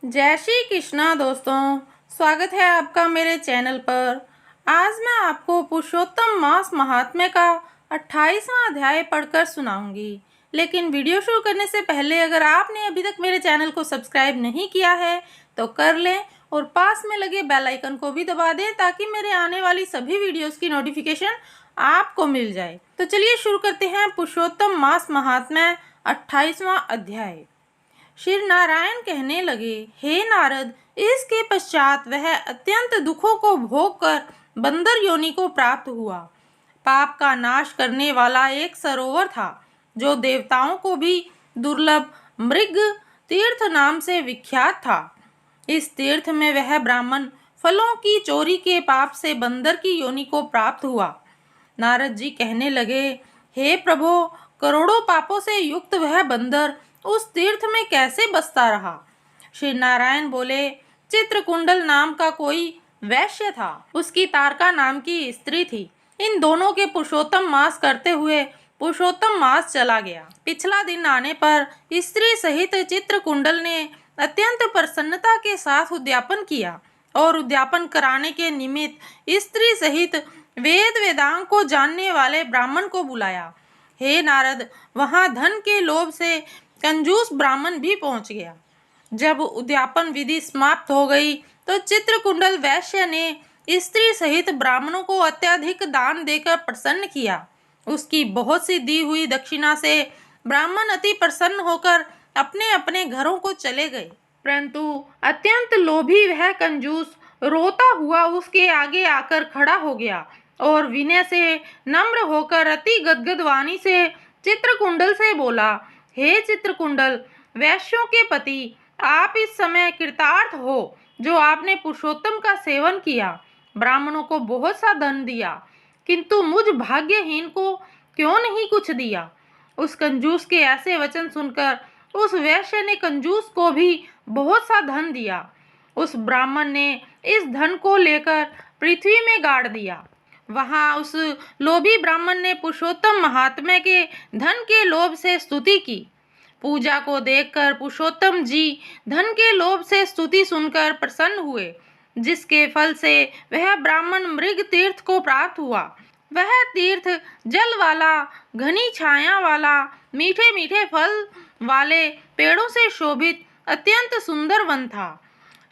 जय श्री कृष्णा दोस्तों, स्वागत है आपका मेरे चैनल पर। आज मैं आपको पुरुषोत्तम मास महात्म्य का 28वां अध्याय पढ़कर सुनाऊंगी। लेकिन वीडियो शुरू करने से पहले अगर आपने अभी तक मेरे चैनल को सब्सक्राइब नहीं किया है तो कर लें और पास में लगे बेल आइकन को भी दबा दें ताकि मेरे आने वाली सभी वीडियोस की नोटिफिकेशन आपको मिल जाए। तो चलिए शुरू करते हैं पुरुषोत्तम मास महात्म्य 28वां अध्याय। श्री नारायण कहने लगे, हे नारद, इसके पश्चात वह अत्यंत दुखों को भोग कर बंदर योनि को प्राप्त हुआ। पाप का नाश करने वाला एक सरोवर था जो देवताओं को भी दुर्लभ मृग तीर्थ नाम से विख्यात था। इस तीर्थ में वह ब्राह्मण फलों की चोरी के पाप से बंदर की योनि को प्राप्त हुआ। नारद जी कहने लगे, हे प्रभो, करोड़ों पापों से युक्त वह बंदर उस तीर्थ में कैसे बसता रहा? श्री नारायण बोले, चित्रकुंडल नाम का कोई वैश्य था, उसकी तारका नाम की स्त्री थी। इन दोनों के पुरुषोत्तम मास करते हुए पुरुषोत्तम मास चला गया। पिछला दिन आने पर स्त्री सहित चित्रकुंडल ने अत्यंत प्रसन्नता के साथ उद्यापन किया और उद्यापन कराने के निमित्त स्त्री सहित वेद वेदांग को जानने वाले ब्राह्मण को बुलाया। हे नारद, वहां धन के लोभ से कंजूस ब्राह्मण भी पहुंच गया। जब उद्यापन विधि समाप्त हो गई तो चित्रकुंडल वैश्य ने स्त्री सहित ब्राह्मणों को अत्यधिक दान देकर प्रसन्न किया। उसकी बहुत सी दी हुई दक्षिणा से ब्राह्मण अति प्रसन्न होकर अपने अपने घरों को चले गए। परंतु अत्यंत लोभी वह कंजूस रोता हुआ उसके आगे आकर खड़ा हो गया और विनय से नम्र होकर अति गदगद वाणी से चित्रकुंडल से बोला, हे चित्रकुंडल, वैश्यों के पति, आप इस समय कृतार्थ हो जो आपने पुरुषोत्तम का सेवन किया। ब्राह्मणों को बहुत सा धन दिया, किंतु मुझ भाग्यहीन को क्यों नहीं कुछ दिया? उस कंजूस के ऐसे वचन सुनकर उस वैश्य ने कंजूस को भी बहुत सा धन दिया। उस ब्राह्मण ने इस धन को लेकर पृथ्वी में गाड़ दिया। वहां उस लोभी ब्राह्मण ने पुरुषोत्तम महात्म्य के धन के लोभ से स्तुति की। पूजा को देखकर पुरुषोत्तम जी धन के लोभ से स्तुति सुनकर प्रसन्न हुए, जिसके फल से वह ब्राह्मण मृग तीर्थ को प्राप्त हुआ। वह तीर्थ जल वाला, घनी छाया वाला, मीठे मीठे फल वाले पेड़ों से शोभित अत्यंत सुंदर वन था।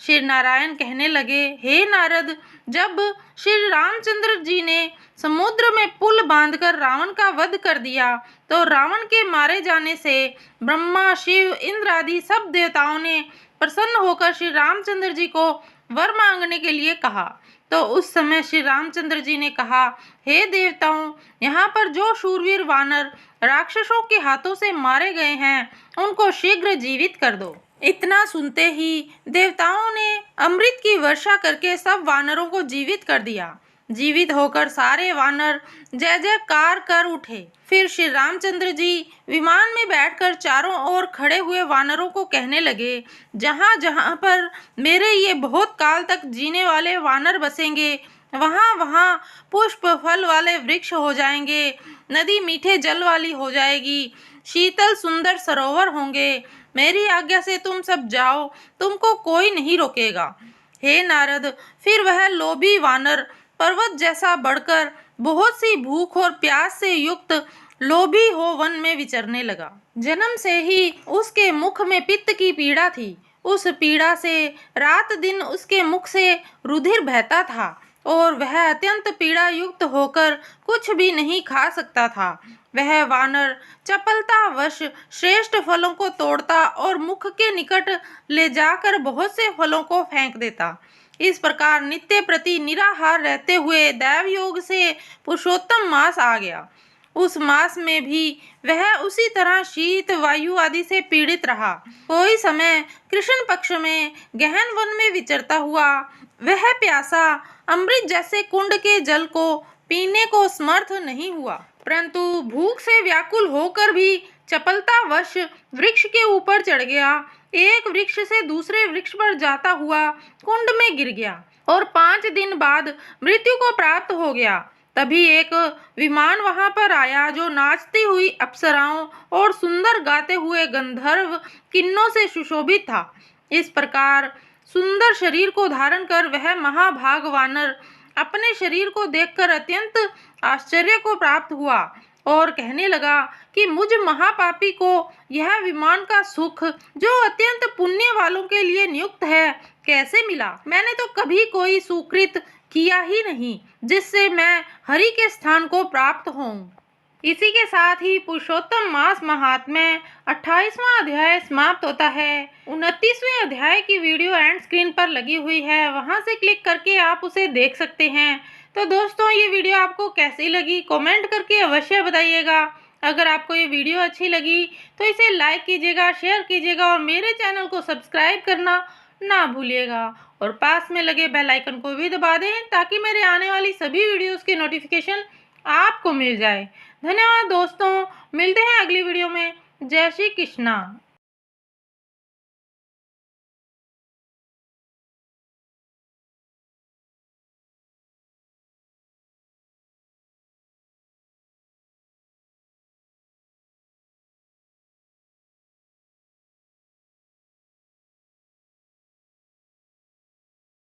श्री नारायण कहने लगे, हे नारद, जब श्री रामचंद्र जी ने समुद्र में पुल बांधकर रावण का वध कर दिया तो रावण के मारे जाने से ब्रह्मा, शिव, इंद्र आदि सब देवताओं ने प्रसन्न होकर श्री रामचंद्र जी को वर मांगने के लिए कहा। तो उस समय श्री रामचंद्र जी ने कहा, हे देवताओं, यहाँ पर जो शूरवीर वानर राक्षसों के हाथों से मारे गए हैं उनको शीघ्र जीवित कर दो। इतना सुनते ही देवताओं ने अमृत की वर्षा करके सब वानरों को जीवित कर दिया। जीवित होकर सारे वानर जय जयकार कर उठे। फिर श्री रामचंद्र जी विमान में बैठकर चारों ओर खड़े हुए वानरों को कहने लगे, जहाँ जहाँ पर मेरे ये बहुत काल तक जीने वाले वानर बसेंगे वहाँ वहाँ पुष्प फल वाले वृक्ष हो जाएंगे, नदी मीठे जल वाली हो जाएगी, शीतल सुंदर सरोवर होंगे। मेरी आज्ञा से तुम सब जाओ, तुमको कोई नहीं रोकेगा। हे नारद, फिर वह लोभी वानर पर्वत जैसा बढ़कर बहुत सी भूख और प्यास से युक्त लोभी हो वन में विचरने लगा। जन्म से ही उसके मुख में पित्त की पीड़ा थी। उस पीड़ा से रात दिन उसके मुख से रुधिर बहता था और वह अत्यंत पीड़ा युक्त होकर कुछ भी नहीं खा सकता था। वह वानर चपलतावश श्रेष्ठ फलों को तोड़ता और मुख के निकट ले जाकर बहुत से फलों को फेंक देता। इस प्रकार नित्य प्रति निराहार रहते हुए दैव योग से पुरुषोत्तम मास आ गया। उस मास में भी वह उसी तरह शीत, वायु आदि से पीड़ित रहा। कोई समय कृष्ण पक्ष में गहन वन में विचरता हुआ वह प्यासा अमृत जैसे कुंड के जल को पीने को समर्थ नहीं हुआ, परंतु भूख से व्याकुल होकर भी चपलतावश वृक्ष के ऊपर चढ़ गया। एक वृक्ष से दूसरे वृक्ष पर जाता हुआ कुंड में गिर गया और 5 दिन बाद मृत्यु को प्राप्त हो गया। तभी एक विमान वहां पर आया जो नाचती हुई अप्सराओं और सुंदर गाते हुए गंधर्व किन्नों से सुशोभित था। इस प्रकार सुंदर शरीर को धारण कर वह महाभाग वानर अपने शरीर को देखकर अत्यंत आश्चर्य को प्राप्त हुआ और कहने लगा कि मुझ महापापी को यह विमान का सुख जो अत्यंत पुण्य वालों के लिए नियुक्त है कैसे मिला। मैंने तो कभी कोई सुकृत किया ही नहीं जिससे मैं हरि के स्थान को प्राप्त होऊं। इसी के साथ ही पुरुषोत्तम मास महात्म्य 28वां अध्याय समाप्त होता है। 29वें अध्याय की वीडियो एंड स्क्रीन पर लगी हुई है, वहां से क्लिक करके आप उसे देख सकते हैं। तो दोस्तों, ये वीडियो आपको कैसी लगी कमेंट करके अवश्य बताइएगा। अगर आपको ये वीडियो अच्छी लगी तो इसे लाइक कीजिएगा, शेयर कीजिएगा और मेरे चैनल को सब्सक्राइब करना ना भूलिएगा और पास में लगे बेल आइकन को भी दबा दें ताकि मेरे आने वाली सभी वीडियोस की नोटिफिकेशन आपको मिल जाए। धन्यवाद दोस्तों, मिलते हैं अगली वीडियो में। जय श्री कृष्णा।